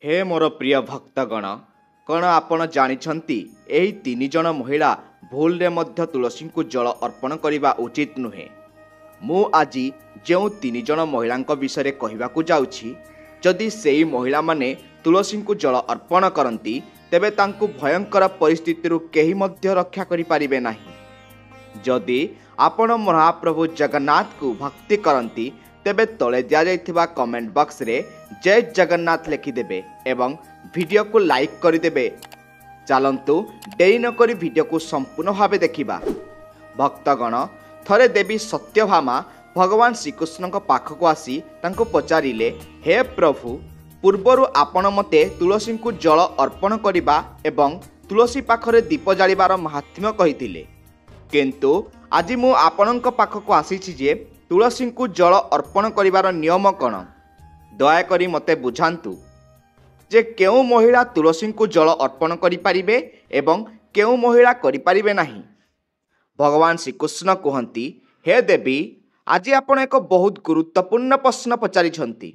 हे मोर प्रिय भक्तगण, कौन आपण जानिछंती एही तीन जन महिला भूल रे मध्य तुलसी को जल अर्पण करने उचित नुहे। मु आज जो तीन जन महिला विषय कहवाकू जाउछि, जदि सेही महिला माने तुलसी को जल अर्पण करती तेबे तांकु भयंकर परिस्थिति केही मध्य रक्षा करि पारिबे नाही। जदि आपण महाप्रभु जगन्नाथ को भक्ति करती तेबे तले दिया जाइथिबा कमेंट बॉक्स रे जय जगन्नाथ लिखिदेबे एवं वीडियो को लाइक करदेबे। चलंतु देरी न करी वीडियो को संपूर्ण भाव देखिबा। भक्तगण, थरे देवी सत्यभामा भगवान श्रीकृष्ण पाखक आसी तांको पचारिले, हे प्रभु, पूर्वर आपण मते तुलसी को जल अर्पण करिबा एवं तुलसी पाखरे दीप जालिबार महात्म्य कहिथिले, किंतु आज मु आपणक पाखक आसीछि जे तुलसी को जल अर्पण करिबार नियम कौन, दयाकरी मते बुझांतु जे केउ महिला तुलसी को जल अर्पण करि पारिबे एवं केउ महिला करि पारिबे नाही। भगवान श्रीकृष्ण कहती, हे देवी, आज आपण एक बहुत गुरुत्वपूर्ण प्रश्न पचारिछंती।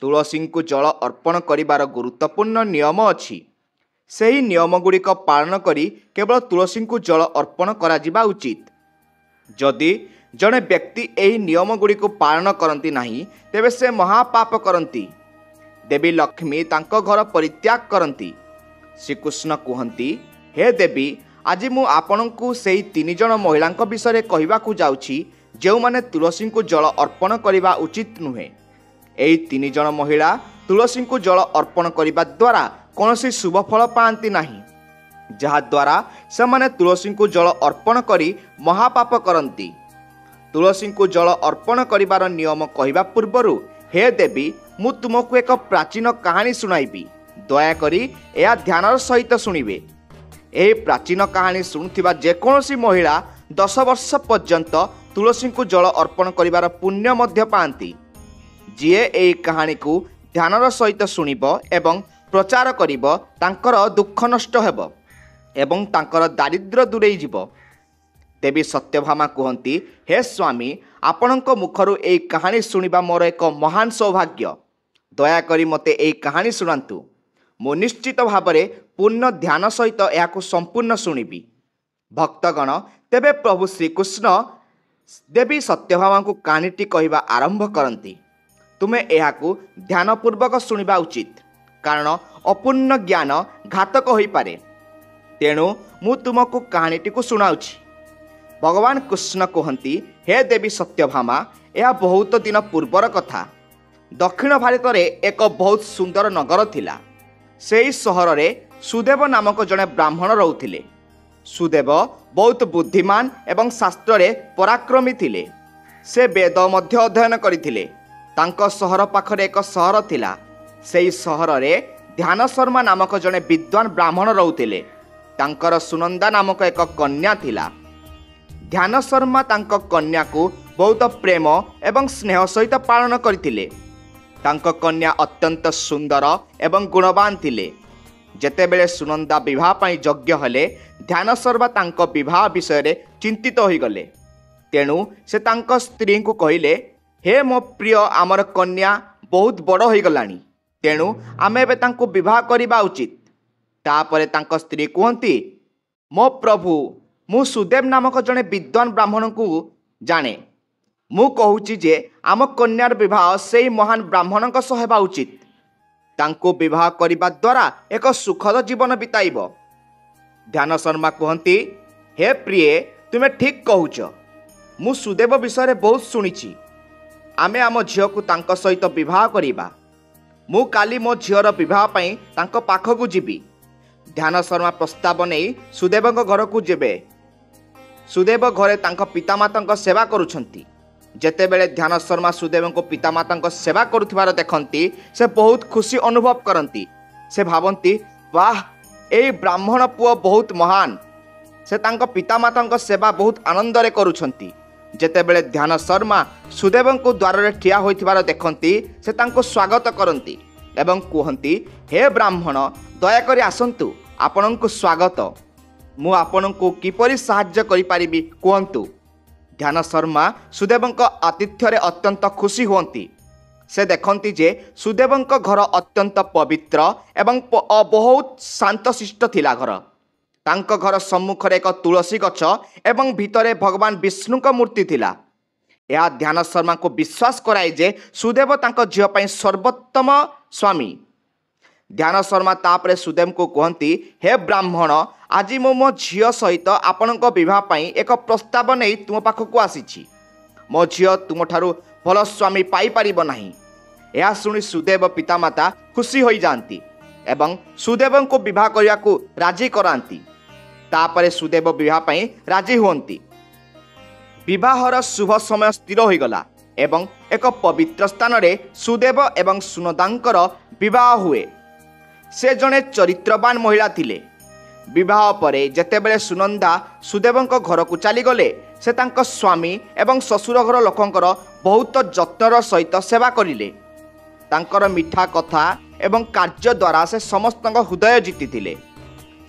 तुलसी को जल अर्पण करिबार गुरुत्वपूर्ण नियम अछि। सेही नियम गुड़िक पालन करी केवल तुलसी को जल अर्पण करा जिबा उचित। जदि जड़े व्यक्ति एही नियम गुड़िक पालन करती नहीं तेबे से महापाप करती। देवी लक्ष्मी तांको घर परित्याग करती। श्रीकृष्ण कहती, हे देवी, आज मु आपनकु सेही तीन जन महिला विषय कहवाकू जाउछि जो माने तुलसी को जल अर्पण करिबा उचित नुहे। एही तीन जन महिला तुलसी को जल अर्पण करिबा द्वारा कौनसी शुभ फल पाती नहीं, जहा द्वारा से तुलसी को जल अर्पण करी महापाप करती। तुलसी को जल अर्पण करिबार नियम कहवा पूर्वरु, हे देवी, मु तुमको एक प्राचीन कहानी सुनाइबी। दयाकरी यह ध्यानर सहित शुणिबे। एही प्राचीन कहानी शुणुथिबा जेकोसी महिला 10 वर्ष पर्यंत तुलसी को जल अर्पण करिबार पुण्य मध्य पाती। जिए एही कहानी को ध्यानर सहित शुणिबो एवं प्रचार करिबो तांकर दुख नष्ट हेबो एवं तांकर दारिद्र्य दूरेई जिवो। देवी सत्यभामा कहती, हे स्वामी, आपणक मुखरु एही कहानी शुणिबा मोर एक महान सौभाग्य। दयाकरी मते एही कहानी शुणांतु। मु निश्चित भावरे पूर्ण ध्यान सहित याकु संपूर्ण शुणिबी। भक्तगण, तेबे प्रभु श्रीकृष्ण देवी सत्यभामा को कहानीटी कहवा आरंभ करती। तुमे याकु ध्यानपूर्वक शुणिबा उचित, कारण अपूर्ण ज्ञान घातक होई पारे। तेणु मु तुमको कहानीटी को सुनाउछि। भगवान कृष्ण कहती, हे देवी सत्यभामा, यह बहुत दिन पूर्वर कथा। दक्षिण भारत में एक बहुत सुंदर नगर थिला। सेही सहर रे सुदेव नामक जड़े ब्राह्मण रोते। सुदेव बहुत बुद्धिमान एवं शास्त्र रे पराक्रमी थिले। से वेद मध्य अध्ययन करथिले। तांको सहर पाखरे एक सहर थिला। सेही सहर रे ध्यान शर्मा नामक जड़े विद्वान ब्राह्मण रोते। तांकर सुनंदा नामक एक कन्या थिला। ध्यान शर्मा तांको कन्या को बहुत प्रेम एवं स्नेह सहित पालन करथिले। तांको कन्या अत्यंत सुंदर एवं गुणवान थिले। जेतेबेले सुनंदा विवाह पई योग्य हेले, ध्यान शर्मा तांको विवाह विषय रे चिंतित होई गले। तेणु से तांको स्त्री को कहिले, हे मो प्रिय, आमर कन्या बहुत बड़ होई गलानी, तेणु आमे एबे तांको विवाह करिबा उचित। तापरे तांको स्त्री कहती, मो प्रभु, मु सुदेव नामक जड़े विद्वान ब्राह्मण को जाने। मु कहूची जे आम कन्यार विवाह से महान ब्राह्मण सह हेबा उचित। तांको विवाह करिबा द्वारा एक सुखद जीवन बिताइब। ध्यान शर्मा कहती, हे प्रिय, तुमे ठीक कहूच। मु सुदेव विषय बहुत शुणिछि। आमे आम झील को तांको सहित विवाह करिबा। मु काली मो झीर विवाह पई तांको पाखकु जिबी। ध्यान शर्मा प्रस्ताव नहीं सुदेव घर को जेबे। सुदेव घरे तांको पितामाता सेवा करुछंती। जेतेबेले ध्यान शर्मा सुदेव को पितामाता सेवा करुथिबार देखंती, से बहुत खुशी अनुभव करती। से भावती, वाह, ए ब्राह्मण पुओ बहुत महान। से तांको पितामाता सेवा बहुत आनंद रे करुछंती। जेतेबेले ध्यान शर्मा सुदेव को द्वार रे ठिया होइथिबार देखंती, से तांको स्वागत करती एवं कहती, हे ब्राह्मण, दयाकरी आसंतु, आपनंकु स्वागत। मु आपनंकु किपरि साहाय्य करि पारिबी कहंतु। ध्यान शर्मा सुदेवंक आतिथ्य रे अत्यंत खुशी होती। से देखती जे सुदेवଙ୍କ घर अत्यंत पवित्र एवं बहुत शांतशिष्ट थिला घर। तांको घर सम्मुखरे एक तुलसी गछ एवं भितरे भगवान विष्णुक मूर्ति थिला। यह ध्यान शर्मा को विश्वास कराए जे सुदेव तांको झियो पई सर्वोत्तम स्वामी। ध्यान शर्मा तापरे सुदेव को कहती, हे ब्राह्मण, आज मो झियो सहित आपणक विवाह पई एक प्रस्ताव नहीं तुम पाखक आसी। मो झियो तुम ठारू भल स्वामी पाई परिबो नाही। यह शुणी सुदेव पितामाता खुशी हो जाती एवं सुदेव को विवाह करने को राजी कराती। तापरे सुदेव विवाह पई राजी हुंती। विवाहर शुभ समय स्थिर हो गला एवं एक पवित्र स्थान रे सुदेव एवं सुनंदांकर विवाह हुए। से जड़े चरित्रवान महिला थिले। विवाह परे जेतेबेले सुनंदा सुदेवଙ୍କ घर को चलीगले से तांको स्वामी एवं ससुर घर लोकंकर बहुत जत्नर सहित सेवा करिले। तांकर मिठा कथा एवं कार्य द्वारा से समस्त हृदय जीति।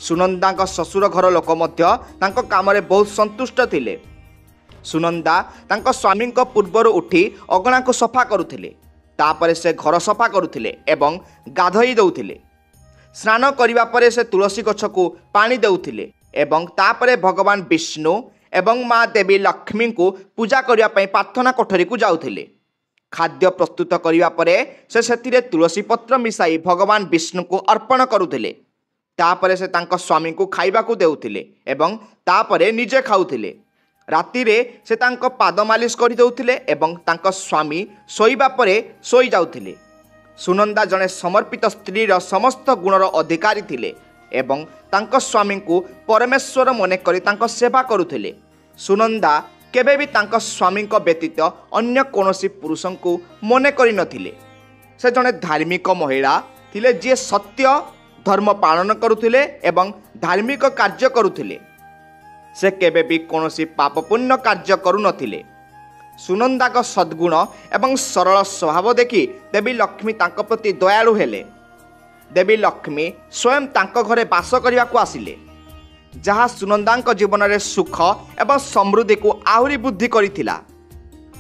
सुनंदा ससुर घर लोक मध्य तांको काम रे बहुत संतुष्ट थिले। सुनंदा तांको स्वामी पूर्वर उठी अगणा को सफा करुथिले। तापरे से घर सफा करुथिले एवं गाधोई दउथिले। स्नान करिबा परे से तुलसी गछ को पानी देउथिले एवं तापरे भगवान विष्णु एवं माँ देवी लक्ष्मी को पूजा करिया पई प्रार्थना कोठरी को जाउथिले। खाद्य प्रस्तुत करिया परे से सेतिरे तुलसी पत्र मिसाई भगवान विष्णु को अर्पण करुथिले। तापरे से तांको स्वामी को खाइबा को देउथिले एवं तापरे निजे खाउथिले। राति रे से तांको पाद मालिश करि दउथिले एवं तांको स्वामी सोइबा परे सोई जाउथिले। सुनंदा जड़े समर्पित स्त्रीर समस्त गुणर अधिकारी थिले एवं तांको स्वामी को परमेश्वर मने करी तांको सेवा करुथिले। सुनंदा केबे भी तांको स्वामी व्यतीत अन्य कोनोसी पुरुषों को मने करि नथिले। से जड़े धार्मिक महिला थिले जे सत्य धर्म पालन करुथिले एवं धार्मिक कार्य करुथिले। से केबे भी कोनोसी पापपुण्य कार्य करू नथिले। सुनंदा का सद्गुण एवं सरल स्वभाव देखि देवी लक्ष्मी तांको प्रति दयालु हेले। देवी लक्ष्मी स्वयं तांको घरे बास करने को आसिले, जहाँ सुनंदा जीवन में सुख एवं समृद्धि को आहुरी वृद्धि करिथिला।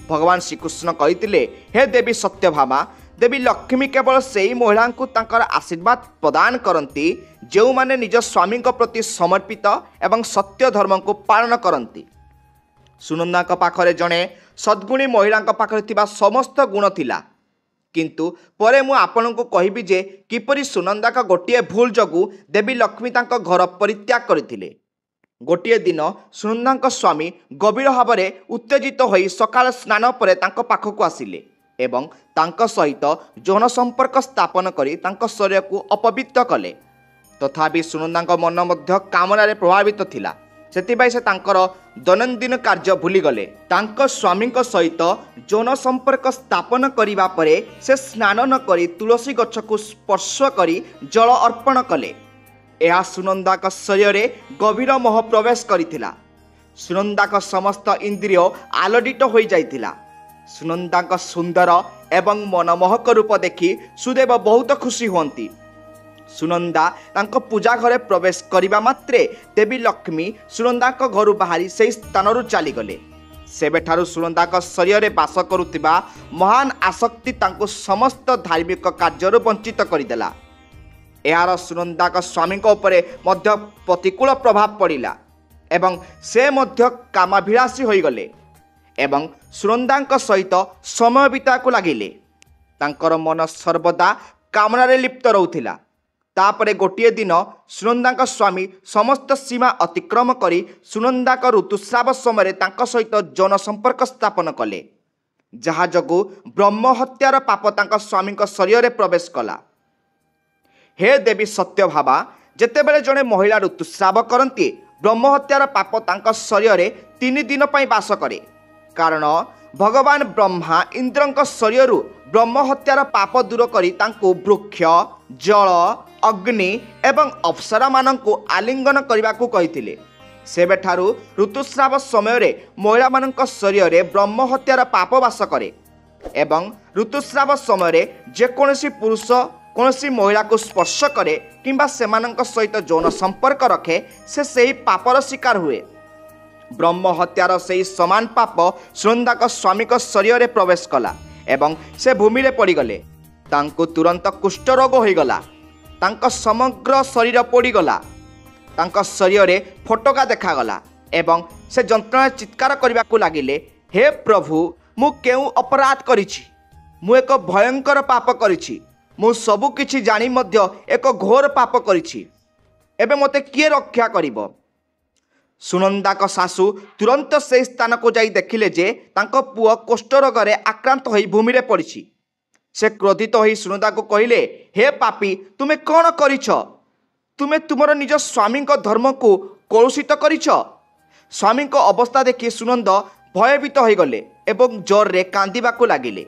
भगवान श्रीकृष्ण कहिथिले, हे देवी सत्यभामा, देवी लक्ष्मी केवल से ही महिला को तांकर आशीर्वाद प्रदान करती जो माने निज स्वामी प्रति समर्पित एवं सत्य धर्म को पालन करती। सुनंदा पाखरे जड़े सद्गुणी महिला पाखरे थिबा समस्त गुण थिला, किंतु परे मु आपन को कहिबी जे किपरि सुनंदा का गोटिए भूल जगु देवी लक्ष्मी तांको घर परित्याग करथिले। गोटिए दिन सुनंदा स्वामी गभीर भाव में उत्तेजित होई सकाळ स्नान परे तांको पाखकु आसिले एवं तांको सहित यौन संपर्क स्थापन करी तांको शरीर को अपवित्र कले। तथापि सुनंदा मन मध्य कामनारे प्रभावित थिला। सेतिबाई से तांकर दैनंदिन कार्य भूली गले। तांको स्वामी सहित यौन संपर्क स्थापन करिबा परे से स्नान न करी तुलसी गछ को स्पर्श करी जल अर्पण कले। यह सुनंदा शरीर रे गभीर मोह प्रवेश करिथिला। सुनंदा समस्त इंद्रिय आलोडित हो जाइथिला। सुनंदा सुंदर एवं मनमोहक रूप देखि सुदेव बहुत खुशी हुंती। सुनंदा तांको पूजा घरे प्रवेश करिबा मात्रे देवी लक्ष्मी सुनंदा घर बाहरी से स्थान चली गले। सेबेठारु सुनंदा शरीर में बास करुथिबा महान आसक्ति तांको समस्त धार्मिक कार्य वंचित करदेला। यार सुनंदा स्वामी उपरे मध्य प्रतिकूल प्रभाव पड़िला एवं से मध्य कामाभिलाषी हो गले एवं सुनंदा सहित समय बिताको लागिले। तांकर मन सर्वदा कामनारे लिप्त रहुथिला। तापरे गोटिए दिन सुनंदा स्वामी समस्त सीमा अतिक्रम करी सुनंदा ऋतुस्राव समय तांको सहित यौन संपर्क स्थापन कले, जहा जगु ब्रह्म हत्यार पाप तांको स्वामी शरीर में प्रवेश कला। हे देवी सत्यभामा, जेतेबेले जड़े महिला ऋतुस्राव करती ब्रह्म हत्यार पाप तांको शरीर में 3 दिन पर बास करे। कारण भगवान ब्रह्मा इंद्र शरीर ब्रह्म हत्यार पाप दूर करी तांको वृक्ष जल अग्नि एवं अप्सरा मानंको आलिंगन करने को कहिथिले। सेबेठारु ऋतुस्राव समय महिला मानंको शरीर में ब्रह्म हत्यार पाप बास करे एवं ऋतुस्राव समय जेकोसी पुरुष कोनसी महिला को स्पर्श करे किंबा सेमानंको सहित यौन संपर्क रखे से सही पापर शिकार हुए। ब्रह्म हत्यार से समान पाप सुनंदा स्वामी शरीर में प्रवेश कला ଏବଂ ସେ ଭୂମିରେ ପଡ଼ିଗଲେ। ତାଙ୍କୁ ତୁରନ୍ତ କୁଷ୍ଠ ରୋଗ ହୋଇଗଲା। ତାଙ୍କ ସମଗ୍ର ଶରୀର ପୋଡ଼ିଗଲା। ତାଙ୍କ ଶରୀରରେ ଫୋଟକା ଦେଖାଗଲା ଏବଂ ସେ ଯନ୍ତ୍ରଣାରେ ଚିତ୍କାର କରିବାକୁ ଲାଗିଲେ, ହେ ପ୍ରଭୁ, ମୁଁ କେଉଁ ଅପରାଧ କରିଛି? ମୁଁ ଏକ ଭୟଙ୍କର ପାପ କରିଛି। ମୁଁ ସବୁକିଛି ଜାଣି ମଧ୍ୟ ଏକ ଘୋର ପାପ କରିଛି। ଏବେ ମୋତେ କିଏ ରକ୍ଷା କରିବ? ସୁନନ୍ଦାଙ୍କ ଶାଶୁ ତୁରନ୍ତ ସେହି ସ୍ଥାନକୁ ଯାଇ ଦେଖିଲେ ଯେ ତାଙ୍କ ପୁଅ କୁଷ୍ଠରୋଗରେ ଆକ୍ରାନ୍ତ ହୋଇ ଭୂମିରେ ପଡ଼ିଛି। ସେ କ୍ରୋଧିତ ହୋଇ ସୁନନ୍ଦାକୁ କହିଲେ, ହେ ପାପୀ, ତୁମେ କ'ଣ କରିଛ? ତୁମେ ତୁମର ନିଜ ସ୍ୱାମୀଙ୍କ ଧର୍ମକୁ କଳୁଷିତ କରିଛ। ସ୍ୱାମୀଙ୍କ ଅବସ୍ଥା ଦେଖି ସୁନନ୍ଦ ଭୟଭୀତ ହୋଇଗଲେ ଏବଂ ଜୋରରେ କାନ୍ଦିବାକୁ ଲାଗିଲେ।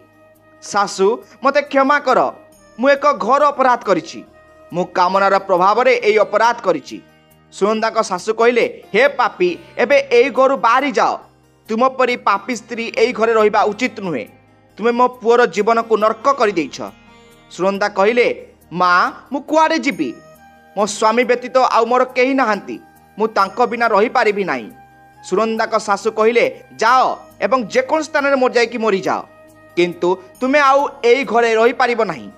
ଶାଶୁ, ମୋତେ କ୍ଷମା କର। ମୁଁ ଏକ ଘୋର ଅପରାଧ କରିଛି। ମୁଁ କାମନାର ପ୍ରଭାବରେ ଏହି ଅପରାଧ କରିଛି। ସୁନନ୍ଦାଙ୍କ ଶାଶୁ କହିଲେ, ହେ ପାପୀ, ଏବେ ଏହି ଘରୁ ବାହାରି ଯାଅ। ତୁମ ପରି ପାପୀ ସ୍ତ୍ରୀ ଏହି ଘରେ ରହିବା ଉଚିତ ନୁହେଁ। ତୁମେ ମୋ ପୁଅର ଜୀବନକୁ ନର୍କ କରିଦେଇଛ। ସୁନନ୍ଦା କହିଲେ, ମା, ମୁଁ କୁଆଡ଼େ ଯିବି? ମୋ ସ୍ୱାମୀ ବ୍ୟତୀତ ଆଉ ମୋର କେହି ନାହାନ୍ତି। ମୁଁ ତାଙ୍କ ବିନା ରହିପାରିବି ନାହିଁ। ସୁନନ୍ଦାଙ୍କ ଶାଶୁ କହିଲେ, ଯାଅ ଏବଂ ଯେକୌଣସି ସ୍ଥାନରେ ଯାଇକି ମରିଯାଅ, କିନ୍ତୁ ତୁମେ ଆଉ ଏହି ଘରେ ରହିପାରିବ ନାହିଁ।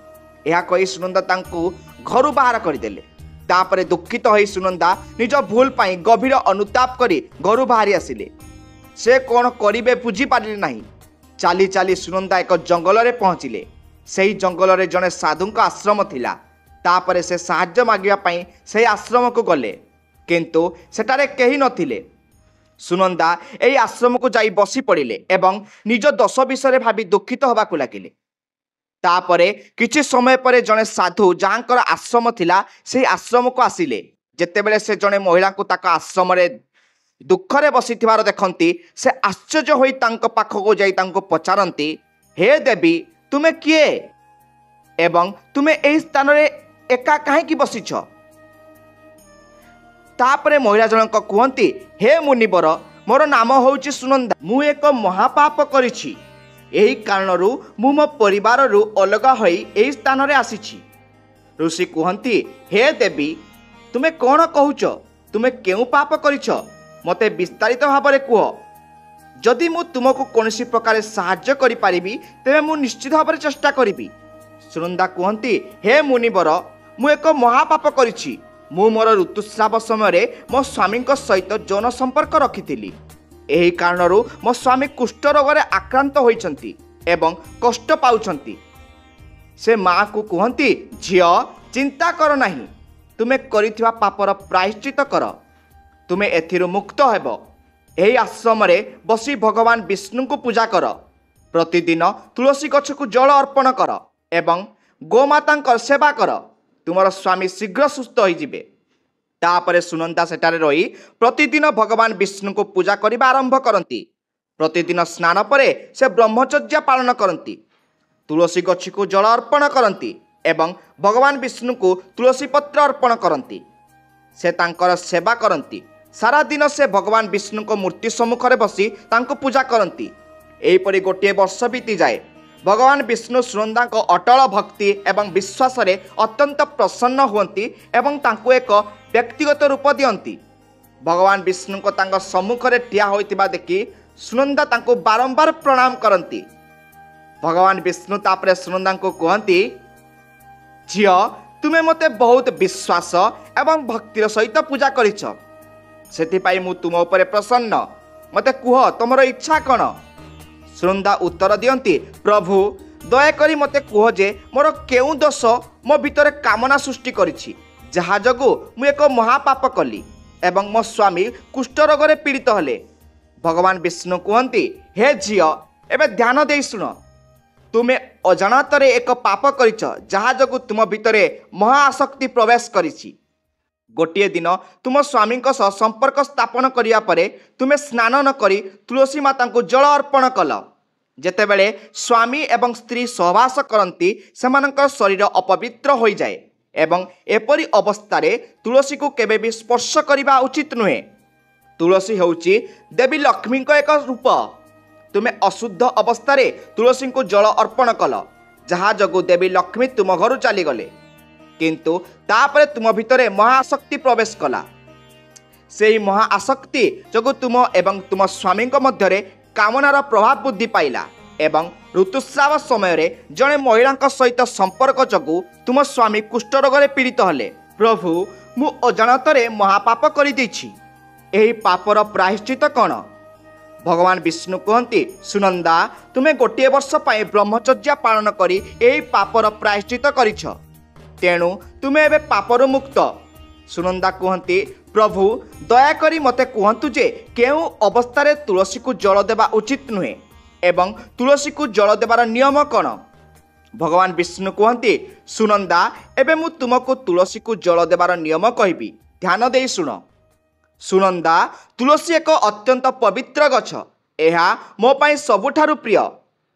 ଏହା କହି ସୁନନ୍ଦା ତାଙ୍କୁ ଘରୁ ବାହାର କରିଦେଲେ। ତାପରେ ଦୁଃଖିତ ହୋଇ ସୁନନ୍ଦା ନିଜ ଭୁଲ ପାଇଁ ଗଭୀର ଅନୁତାପ କରି ଘରୁ ବାହାରି ଆସିଲେ। ସେ କ'ଣ କରିବେ ବୁଝିପାରିଲେ ନାହିଁ। ଚାଲି ଚାଲି ସୁନନ୍ଦା ଏକ ଜଙ୍ଗଲରେ ପହଞ୍ଚିଲେ। ସେହି ଜଙ୍ଗଲରେ ଜଣେ ସାଧୁଙ୍କ ଆଶ୍ରମ ଥିଲା। ତାପରେ ସେ ସାହାଯ୍ୟ ମାଗିବା ପାଇଁ ସେହି ଆଶ୍ରମକୁ ଗଲେ, କିନ୍ତୁ ସେଠାରେ କେହି ନଥିଲେ। ସୁନନ୍ଦା ଏହି ଆଶ୍ରମକୁ ଯାଇ ବସି ପଡ଼ିଲେ ଏବଂ ନିଜ ଦୋଷ ବିଷୟରେ ଭାବି ଦୁଃଖିତ ହେବାକୁ ଲାଗିଲେ। ତାପରେ କିଛି ସମୟ ପରେ ଜଣେ ସାଧୁ ଯାହାଙ୍କର ଆଶ୍ରମ ଥିଲା ସେହି ଆଶ୍ରମକୁ ଆସିଲେ। ଯେତେବେଳେ ସେ ଜଣେ ମହିଳାଙ୍କୁ ତାଙ୍କ ଆଶ୍ରମରେ ଦୁଃଖରେ ବସିଥିବାର ଦେଖନ୍ତି, ସେ ଆଶ୍ଚର୍ଯ୍ୟ ହୋଇ ତାଙ୍କ ପାଖକୁ ଯାଇ ତାଙ୍କୁ ପଚାରନ୍ତି, ହେ ଦେବୀ, ତୁମେ କିଏ ଏବଂ ତୁମେ ଏହି ସ୍ଥାନରେ ଏକା କାହିଁକି ବସିଛ? ତାପରେ ମହିଳା ଜଣକ କୁହନ୍ତି, ହେ ମୁନିବର, ମୋର ନାମ ହେଉଛି ସୁନନ୍ଦା। ମୁଁ ଏକ ମହାପାପ କରିଛି। ଏହି କାରଣରୁ ମୁଁ ମୋ ପରିବାରରୁ ଅଲଗା ହୋଇ ଏହି ସ୍ଥାନରେ ଆସିଛି। ଋଷି କୁହନ୍ତି, ହେ ଦେବୀ, ତୁମେ କ'ଣ କହୁଛ? ତୁମେ କେଉଁ ପାପ କରିଛ? ମୋତେ ବିସ୍ତାରିତ ଭାବରେ କୁହ। ଯଦି ମୁଁ ତୁମକୁ କୌଣସି ପ୍ରକାର ସାହାଯ୍ୟ କରିପାରିବି, ତେବେ ମୁଁ ନିଶ୍ଚିତ ଭାବରେ ଚେଷ୍ଟା କରିବି। ସୁନନ୍ଦା କୁହନ୍ତି, ହେ ମୁନିବର, ମୁଁ ଏକ ମହାପାପ କରିଛି। ମୁଁ ମୋର ଋତୁସ୍ରାବ ସମୟରେ ମୋ ସ୍ୱାମୀଙ୍କ ସହିତ ଯୌନ ସମ୍ପର୍କ ରଖିଥିଲି। ଏହି କାରଣରୁ ମୋ ସ୍ୱାମୀ କୁଷ୍ଠ ରୋଗରେ ଆକ୍ରାନ୍ତ ହୋଇଛନ୍ତି ଏବଂ କଷ୍ଟ ପାଉଛନ୍ତି। ସେ ମାଆକୁ କୁହନ୍ତି, ଝିଅ, ଚିନ୍ତା କର ନାହିଁ। ତୁମେ କରିଥିବା ପାପର ପ୍ରାୟଶ୍ଚିତ କର। ତୁମେ ଏଥିରୁ ମୁକ୍ତ ହେବ। ଏହି ଆଶ୍ରମରେ ବସି ଭଗବାନ ବିଷ୍ଣୁଙ୍କୁ ପୂଜା କର। ପ୍ରତିଦିନ ତୁଳସୀ ଗଛକୁ ଜଳ ଅର୍ପଣ କର ଏବଂ ଗୋମାତାଙ୍କର ସେବା କର। ତୁମର ସ୍ୱାମୀ ଶୀଘ୍ର ସୁସ୍ଥ ହୋଇଯିବେ। ତାପରେ ସୁନନ୍ଦା ସେଠାରେ ରହି ପ୍ରତିଦିନ ଭଗବାନ ବିଷ୍ଣୁଙ୍କୁ ପୂଜା କରିବା ଆରମ୍ଭ କରନ୍ତି। ପ୍ରତିଦିନ ସ୍ନାନ ପରେ ସେ ବ୍ରହ୍ମଚର୍ଯ୍ୟ ପାଳନ କରନ୍ତି, ତୁଳସୀ ଗଛକୁ ଜଳ ଅର୍ପଣ କରନ୍ତି ଏବଂ ଭଗବାନ ବିଷ୍ଣୁଙ୍କୁ ତୁଳସୀ ପତ୍ର ଅର୍ପଣ କରନ୍ତି। ସେ ତାଙ୍କର ସେବା କରନ୍ତି। ସାରା ଦିନ ସେ ଭଗବାନ ବିଷ୍ଣୁଙ୍କ ମୂର୍ତ୍ତି ସମ୍ମୁଖରେ ବସି ତାଙ୍କୁ ପୂଜା କରନ୍ତି। ଏହିପରି ଗୋଟିଏ ବର୍ଷ ବିତିଯାଏ। ଭଗବାନ ବିଷ୍ଣୁ ସୁନନ୍ଦାଙ୍କ ଅଟଳ ଭକ୍ତି ଏବଂ ବିଶ୍ୱାସରେ ଅତ୍ୟନ୍ତ ପ୍ରସନ୍ନ ହୁଅନ୍ତି ଏବଂ ତାଙ୍କୁ ଏକ ବ୍ୟକ୍ତିଗତ ରୂପ ଦିଅନ୍ତି। ଭଗବାନ ବିଷ୍ଣୁଙ୍କ ତାଙ୍କ ସମ୍ମୁଖରେ ଠିଆ ହୋଇଥିବା ଦେଖି ସୁନନ୍ଦା ତାଙ୍କୁ ବାରମ୍ବାର ପ୍ରଣାମ କରନ୍ତି। ଭଗବାନ ବିଷ୍ଣୁ ତାପରେ ସୁନନ୍ଦାଙ୍କୁ କୁହନ୍ତି, ଝିଅ, ତୁମେ ମୋତେ ବହୁତ ବିଶ୍ୱାସ ଏବଂ ଭକ୍ତିର ସହିତ ପୂଜା କରିଛ। ସେଥିପାଇଁ ମୁଁ ତୁମ ଉପରେ ପ୍ରସନ୍ନ। ମୋତେ କୁହ, ତୁମର ଇଚ୍ଛା କ'ଣ? ସୁନନ୍ଦା ଉତ୍ତର ଦିଅନ୍ତି, ପ୍ରଭୁ, ଦୟାକରି ମୋତେ କୁହ ଯେ ମୋର କେଉଁ ଦୋଷ ମୋ ଭିତରେ କାମନା ସୃଷ୍ଟି କରିଛି, ଯାହା ଯୋଗୁଁ ମୁଁ ଏକ ମହାପାପ କଲି ଏବଂ ମୋ ସ୍ୱାମୀ କୁଷ୍ଠ ରୋଗରେ ପୀଡ଼ିତ ହେଲେ। ଭଗବାନ ବିଷ୍ଣୁ କୁହନ୍ତି, ହେ ଝିଅ, ଏବେ ଧ୍ୟାନ ଦେଇ ଶୁଣ। ତୁମେ ଅଜାଣତରେ ଏକ ପାପ କରିଛ, ଯାହା ଯୋଗୁଁ ତୁମ ଭିତରେ ମହା ଆସକ୍ତି ପ୍ରବେଶ କରିଛି। ଗୋଟିଏ ଦିନ ତୁମ ସ୍ୱାମୀଙ୍କ ସହ ସମ୍ପର୍କ ସ୍ଥାପନ କରିବା ପରେ ତୁମେ ସ୍ନାନ ନ କରି ତୁଳସୀ ମାତାଙ୍କୁ ଜଳ ଅର୍ପଣ କଲ। ଯେତେବେଳେ ସ୍ୱାମୀ ଏବଂ ସ୍ତ୍ରୀ ସହବାସ କରନ୍ତି, ସେମାନଙ୍କର ଶରୀର ଅପବିତ୍ର ହୋଇଯାଏ ଏବଂ ଏପରି ଅବସ୍ଥାରେ ତୁଳସୀକୁ କେବେ ବି ସ୍ପର୍ଶ କରିବା ଉଚିତ ନୁହେଁ। ତୁଳସୀ ହେଉଛି ଦେବୀ ଲକ୍ଷ୍ମୀଙ୍କ ଏକ ରୂପ। ତୁମେ ଅଶୁଦ୍ଧ ଅବସ୍ଥାରେ ତୁଳସୀଙ୍କୁ ଜଳ ଅର୍ପଣ କଲ, ଯାହା ଯୋଗୁଁ ଦେବୀ ଲକ୍ଷ୍ମୀ ତୁମ ଘରୁ ଚାଲିଗଲେ। କିନ୍ତୁ ତାପରେ ତୁମ ଭିତରେ ମହାଆସକ୍ତି ପ୍ରବେଶ କଲା। ସେହି ମହାଆସକ୍ତି ଯୋଗୁଁ ତୁମ ଏବଂ ତୁମ ସ୍ୱାମୀଙ୍କ ମଧ୍ୟରେ କାମନାର ପ୍ରଭାବ ବୃଦ୍ଧି ପାଇଲା एवं ऋतुस्राव समय जड़े महिला सहित संपर्क जोगु तुम स्वामी कुष्ठ रोग पीड़ित हेले। प्रभु मु अजाणतरे महापाप करिदेछि, एही पापर प्रायश्चित कौन? भगवान विष्णु कहते सुनंदा तुमे गोटे वर्ष पाए ब्रह्मचर्य पालन करी एही पापर प्रायश्चित करिछ, तेणु तुमे एबे पापरु मुक्त। सुनंदा कहते प्रभु दयाकरी मते कहतु जे केउ अवस्था तुलसी को जल देवा उचित नुहे एवं तुलसी को जल देवार नियम कौन? भगवान विष्णु कहते सुनंदा एबे मु तुमको तुलसी को जल देवार नियम कहबी, ध्यान दे शुण। सुनंदा तुलसी एक अत्यंत पवित्र गछ, एहा मो पाई सबुठारु प्रिय,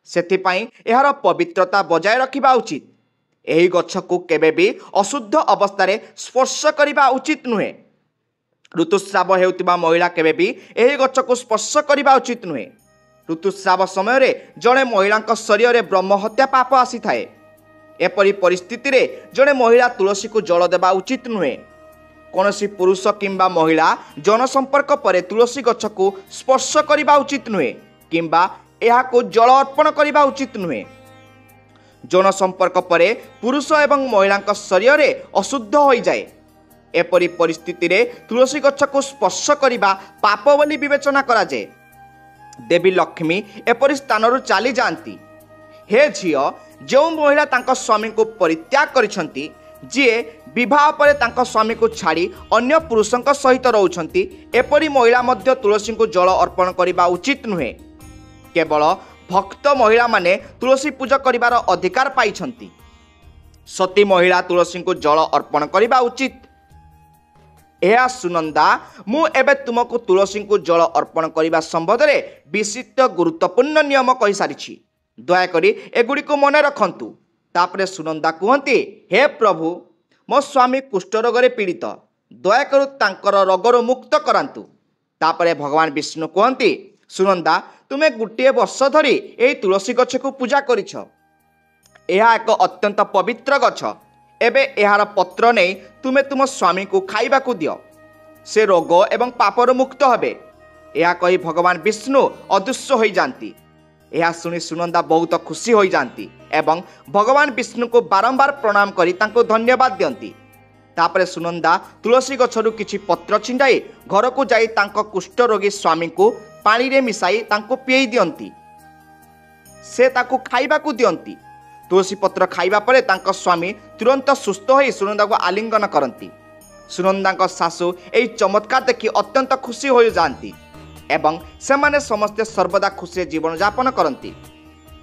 सेथिपाई एहार पवित्रता बजाय रखिबा उचित। एही गछ को केबे भी अशुद्ध अवस्था स्पर्श करिबा उचित नुहे। ऋतुस्राव हेउतिबा महिला केबे भी एही गछ को स्पर्श करिबा उचित नुहे। ऋतुस्राव समय जड़े महिला शरीर में ब्रह्म हत्या पाप आसी थाए। एपरी परिस्थिति रे जड़े महिला तुलसी को जल देवा उचित नुहे। कौनसी पुरुष किंबा महिला जन संपर्क पर तुलसी गछ को स्पर्श करिबा उचित नुहे किंबा एहा को जल अर्पण करिबा उचित नुहे। जन संपर्क पर पुरुष एवं महिला शरीर में अशुद्ध हो जाए। एपरी परिस्थिति रे तुलसी गछ को स्पर्श करिबा पाप बोली विवेचना करा जाए। देवी लक्ष्मी एपरी स्थान चली जाती। हे झियो, जो महिला तांको स्वामी को परित्याग करिसंती, जी विवाह पर तांको स्वामी को छाड़ी अन्य पुरुषों सहित रहउछंती, एपरी महिला मध्य तुलसी को जल अर्पण करिबा उचित नुहे। केवल भक्त महिला माने तुलसी पूजा करिबार अधिकार पाइछंती। सती महिला तुलसी को जल अर्पण करिबा उचित। एहा सुनंदा मु एबे तुमको तुलसी को जल अर्पण करिबा संबंध रे विशिष्ट गुरुत्वपूर्ण नियम कहि सारिछि, दयाकरी एगुड़ी को मन रखंतु। तापरे सुनंदा कहती हे प्रभु मो स्वामी कुष्ठ रोग पीड़ित, दयाकरू तांकर रोगरु मुक्त करांतु। तापरे भगवान विष्णु कहती सुनंदा तुमे गोटे वर्ष धरी एही तुलसी गछ को पूजा करिछ, एहा एक अत्यंत पवित्र गछ। एबे एहार पत्र नहीं तुमे तुम स्वामी को खाइबा को दियो, से रोग एवं पापर मुक्त हेबे। यह कही भगवान विष्णु अदृश्य हो जाती। यह शुणी सुनंदा बहुत खुशी हो जाती एवं भगवान विष्णु को बारंबार प्रणाम करी तांको धन्यवाद दियंती। तापरे सुनंदा तुलसी गछरु किछि पत्र छिंडाई घर को जाई तांको कुष्ठ रोगी स्वामी को पानी रे मिसाई तांको पियई दियंती, से ताको खाइबा को दियंती। तुलसी पत्र खाइबा परे तांको स्वामी तुरंत सुस्थ होई सुनंदा को आलिंगन करती। सुनंदा को सासु एई चमत्कार देखि अत्यंत खुशी हो जाती एवं सेमाने समस्ते सर्वदा खुशी जीवन यापन करती।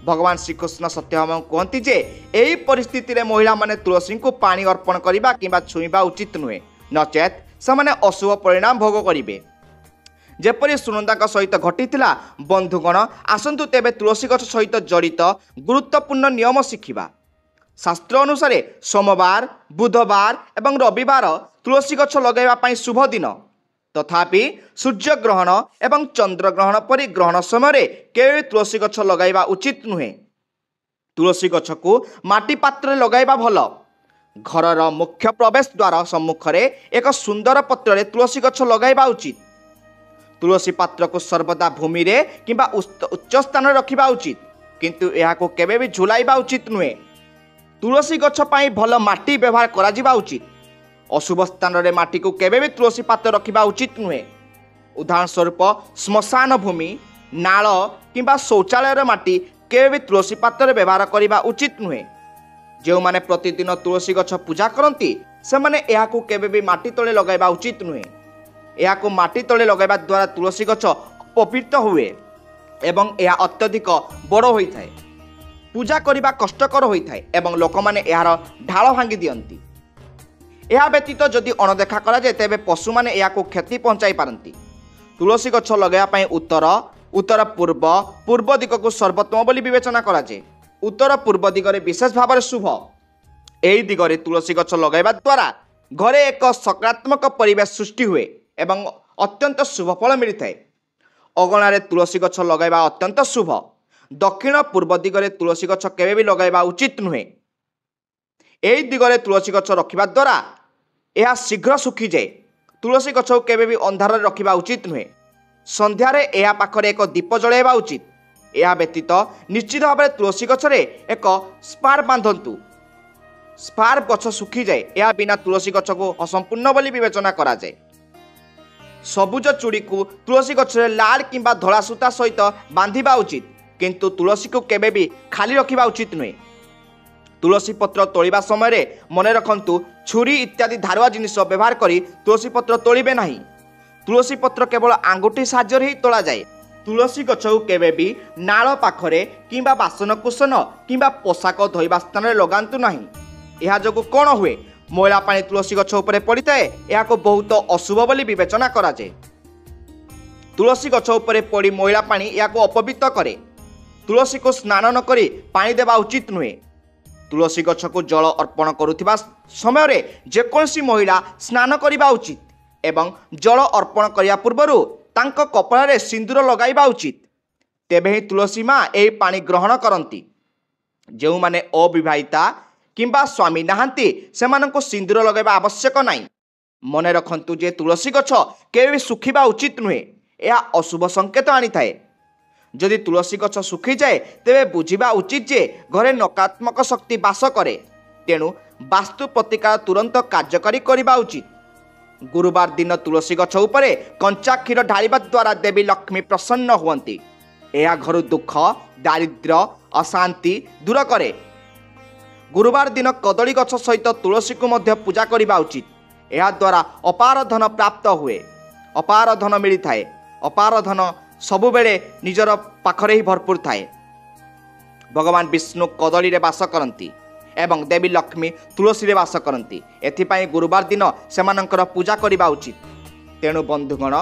भगवान श्रीकृष्ण सत्यभामा कहती जे एही परिस्थिति रे महिला माने तुलसी को पानी अर्पण करिबा किंबा छुईबा उचित नुहे, नचेत सेमाने अशुभ परिणाम भोग करिवे। जेपरी सुनंदा सहित घटीथिला। बंधुगण आसंतु तेबे तुलसी गछ सहित जड़ित गुरुत्वपूर्ण नियम शिखिबा। शास्त्र अनुसार सोमवार, बुधवार एवं रविवार तुलसी गछ लगाइबा पई शुभ दिन, तथापि सूर्य ग्रहण एवं चंद्र ग्रहण परि ग्रहण समय केवल तुलसी गछ लगाइबा उचित नुहे। तुलसी गछ को माटी पात्र लगाइबा भल। घरर मुख्य प्रवेश द्वार सम्मुख रे एक सुंदर पत्र तुलसी गछ लगाइबा उचित। तुलसी पात्र को सर्वदा भूमि रे किंबा उच्च स्थान रखिबा उचित, किंतु यह को केबे भी झुलाइबा उचित नुहे। तुलसी गछ पाई भल माटी व्यवहार करा जिबा उचित। अशुभ स्थान रे माटी को केबे भी तुलसी पात्र रखिबा उचित नुहे। उदाहरण स्वरूप श्मशान भूमि, नाल किंबा शौचालय माटी केबे भी तुलसी पात्र व्यवहार करिबा उचित नुहे। जो माने प्रतिदिन तुलसी गछ पूजा करती से माने यह को केबे भी माटी तले लगाइबा उचित नुहे। यह को माटी तले लगाइबा द्वारा तुलसी गछ पवित्र हुए एवं यह अत्यधिक बड़ होता है। पूजा करने कष्टकर होता है एवं लोक मैंने यार ढाल भांगी दियंती। यह व्यतीत जदि अणदेखा कराए तेबे पशु मैंने यह क्षति पहुंचाई पारती। तुलसी गछ लगाइबा उत्तर उत्तर पूर्व पूर्व दिग को सर्वोत्तम बोली विवेचना कराए। उत्तर पूर्व दिगरे विशेष भाव में शुभ। यही दिगरे तुलसी गछ लगाइबा द्वारा घरे एक सकारात्मक परिवेश सृष्टि हुए एवं अत्यंत शुभ फल मिलता है। अगणारे तुलसी गछ लगाइबा अत्यंत शुभ। दक्षिण पूर्व दिगरे तुलसी गछ केबे भी लगाइबा उचित नुहे। यही दिगरे तुलसी गछ रखिबा द्वारा यह शीघ्र सुखी जाए। तुलसी गछ को केबे भी अंधार रखिबा उचित नुहे। संध्यारे यह पाखरे एक दीप जलाइबा उचित। ଏହା ବ୍ୟତୀତ ନିଶ୍ଚିତ ଭାବରେ ତୁଳସୀ ଗଛରେ ଏକ ସ୍ପାର୍ପ ବାନ୍ଧନ୍ତୁ। ସ୍ପାର୍ପ ଗଛ ଶୁଖିଯାଏ, ଏହା ବିନା ତୁଳସୀ ଗଛକୁ ଅସମ୍ପୂର୍ଣ୍ଣ ବୋଲି ବିବେଚନା କରାଯାଏ। ସବୁଜ ଚୁଡ଼ିକୁ ତୁଳସୀ ଗଛରେ ଲାଲ କିମ୍ବା ଧଳା ସୂତା ସହିତ ବାନ୍ଧିବା ଉଚିତ, କିନ୍ତୁ ତୁଳସୀକୁ କେବେ ବି ଖାଲି ରଖିବା ଉଚିତ ନୁହେଁ। ତୁଳସୀ ପତ୍ର ତୋଳିବା ସମୟରେ ମନେ ରଖନ୍ତୁ, ଛୁରୀ ଇତ୍ୟାଦି ଧାରୁଆ ଜିନିଷ ବ୍ୟବହାର କରି ତୁଳସୀ ପତ୍ର ତୋଳିବେ ନାହିଁ। ତୁଳସୀ ପତ୍ର କେବଳ ଆଙ୍ଗୁଠି ସାହାଯ୍ୟରେ ହିଁ ତୋଳାଯାଏ। ତୁଳସୀ ଗଛକୁ କେବେ ବି ନାଳ ପାଖରେ କିମ୍ବା ବାସନକୁସନ କିମ୍ବା ପୋଷାକ ଧୋଇବା ସ୍ଥାନରେ ଲଗାନ୍ତୁ ନାହିଁ। ଏହା ଯୋଗୁଁ କ'ଣ ହୁଏ, ମଇଳା ପାଣି ତୁଳସୀ ଗଛ ଉପରେ ପଡ଼ିଥାଏ, ଏହାକୁ ବହୁତ ଅଶୁଭ ବୋଲି ବିବେଚନା କରାଯାଏ। ତୁଳସୀ ଗଛ ଉପରେ ପଡ଼ି ମଇଳା ପାଣି ଏହାକୁ ଅପବିତ୍ର କରେ। ତୁଳସୀକୁ ସ୍ନାନ ନ କରି ପାଣି ଦେବା ଉଚିତ ନୁହେଁ। ତୁଳସୀ ଗଛକୁ ଜଳ ଅର୍ପଣ କରୁଥିବା ସମୟରେ ଯେକୌଣସି ମହିଳା ସ୍ନାନ କରିବା ଉଚିତ ଏବଂ ଜଳ ଅର୍ପଣ କରିବା ପୂର୍ବରୁ ତାଙ୍କ କପାଳରେ ସିନ୍ଦୁର ଲଗାଇବା ଉଚିତ। ତେବେ ହିଁ ତୁଳସୀ ମା ଏହି ପାଣି ଗ୍ରହଣ କରନ୍ତି। ଯେଉଁମାନେ ଅବିବାହିତା କିମ୍ବା ସ୍ୱାମୀ ନାହାନ୍ତି ସେମାନଙ୍କୁ ସିନ୍ଦୁର ଲଗାଇବା ଆବଶ୍ୟକ ନାହିଁ। ମନେ ରଖନ୍ତୁ ଯେ ତୁଳସୀ ଗଛ କେବେ ବି ଶୁଖିବା ଉଚିତ ନୁହେଁ, ଏହା ଅଶୁଭ ସଂକେତ ଆଣିଥାଏ। ଯଦି ତୁଳସୀ ଗଛ ଶୁଖିଯାଏ ତେବେ ବୁଝିବା ଉଚିତ ଯେ ଘରେ ନକାରାତ୍ମକ ଶକ୍ତି ବାସ କରେ, ତେଣୁ ବାସ୍ତୁ ପ୍ରତିକାର ତୁରନ୍ତ କାର୍ଯ୍ୟକାରୀ କରିବା ଉଚିତ। ଗୁରୁବାର ଦିନ ତୁଳସୀ ଗଛ ଉପରେ କଞ୍ଚା କ୍ଷୀର ଢାଳିବା ଦ୍ୱାରା ଦେବୀ ଲକ୍ଷ୍ମୀ ପ୍ରସନ୍ନ ହୁଅନ୍ତି। ଏହା ଘରୁ ଦୁଃଖ, ଦାରିଦ୍ର୍ୟ, ଅଶାନ୍ତି ଦୂର କରେ। ଗୁରୁବାର ଦିନ କଦଳୀ ଗଛ ସହିତ ତୁଳସୀକୁ ମଧ୍ୟ ପୂଜା କରିବା ଉଚିତ। ଏହାଦ୍ୱାରା ଅପାର ଧନ ପ୍ରାପ୍ତ ହୁଏ, ଅପାର ଧନ ମିଳିଥାଏ। ଅପାର ଧନ ସବୁବେଳେ ନିଜର ପାଖରେ ହିଁ ଭରପୁର ଥାଏ। ଭଗବାନ ବିଷ୍ଣୁ କଦଳୀରେ ବାସ କରନ୍ତି ଏବଂ ଦେବୀ ଲକ୍ଷ୍ମୀ ତୁଳସୀରେ ବାସ କରନ୍ତି। ଏଥିପାଇଁ ଗୁରୁବାର ଦିନ ସେମାନଙ୍କର ପୂଜା କରିବା ଉଚିତ। ତେଣୁ ବନ୍ଧୁଗଣ,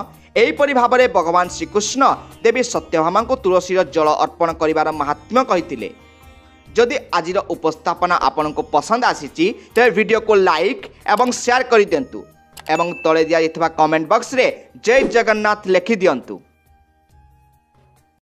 ଏହିପରି ଭାବରେ ଭଗବାନ ଶ୍ରୀକୃଷ୍ଣ ଦେବୀ ସତ୍ୟଭାମାଙ୍କୁ ତୁଳସୀର ଜଳ ଅର୍ପଣ କରିବାର ମାହାତ୍ମ୍ୟ କହିଥିଲେ। ଯଦି ଆଜିର ଉପସ୍ଥାପନା ଆପଣଙ୍କୁ ପସନ୍ଦ ଆସିଛି ତେବେ ଭିଡ଼ିଓକୁ ଲାଇକ୍ ଏବଂ ସେୟାର କରିଦିଅନ୍ତୁ ଏବଂ ତଳେ ଦିଆଯାଇଥିବା କମେଣ୍ଟ ବକ୍ସରେ ଜୟ ଜଗନ୍ନାଥ ଲେଖିଦିଅନ୍ତୁ।